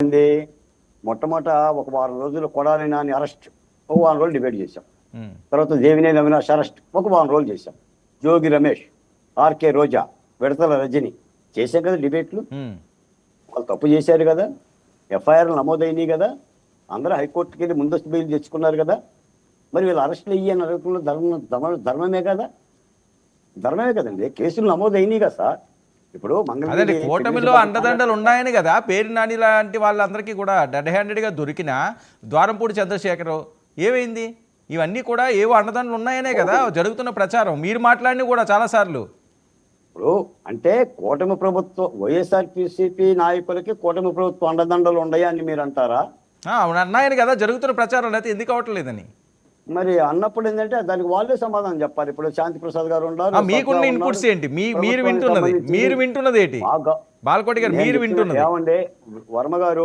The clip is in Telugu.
ఏంది మొట్టమొదట ఒక వారం రోజులు కొడాలి నాని అరెస్ట్ ఒక వారం రోజులు డిబేట్ చేశాం. తర్వాత దేవినేని అవినాష్ అరెస్ట్ ఒక వారం రోజులు చేశాం. జోగి రమేష్, ఆర్కే రోజా, విడతల రజని చేశాం కదా డిబేట్లు. వాళ్ళు తప్పు చేశారు కదా, ఎఫ్ఐఆర్లు నమోదైనాయి కదా, అందరూ హైకోర్టుకి వెళ్ళి ముందస్తు బెయిల్ తెచ్చుకున్నారు కదా. మరి వీళ్ళు అరెస్టులు అయ్యి అని అడుగుతున్న ధర్మమే కదా, ధర్మమే కదండి. కేసులు నమోదైనాయి కదా సార్. ఇప్పుడు అదే కూటమిలో అండదండలు ఉన్నాయని కదా పేరు నాని లాంటి వాళ్ళందరికీ కూడా డెడ్ హ్యాండెడ్గా దొరికిన ద్వారంపూడి చంద్రశేఖర్ ఏమైంది? ఇవన్నీ కూడా ఏవో అండదండలు ఉన్నాయనే కదా జరుగుతున్న ప్రచారం. మీరు మాట్లాడిన కూడా చాలాసార్లు. ఇప్పుడు అంటే కూటమి ప్రభుత్వం వైఎస్ఆర్సీపీ నాయకులకి కూటమి ప్రభుత్వం అండదండలు ఉన్నాయా అని మీరు అంటారా? అన్నాయని కదా జరుగుతున్న ప్రచారం, అయితే ఎందుకు అవట్లేదని. మరి అన్నప్పుడు ఏంటంటే దానికి వాళ్ళే సమాధానం చెప్పాలి. ఇప్పుడు శాంతి ప్రసాద్ గారు ఉన్నారు. మీకున్న ఇన్పుట్స్ ఏంటి? మీరు వింటున్నది ఏంటి? బాలకోటి గారు మీరు వింటున్నది ఏమండి వర్మ గారు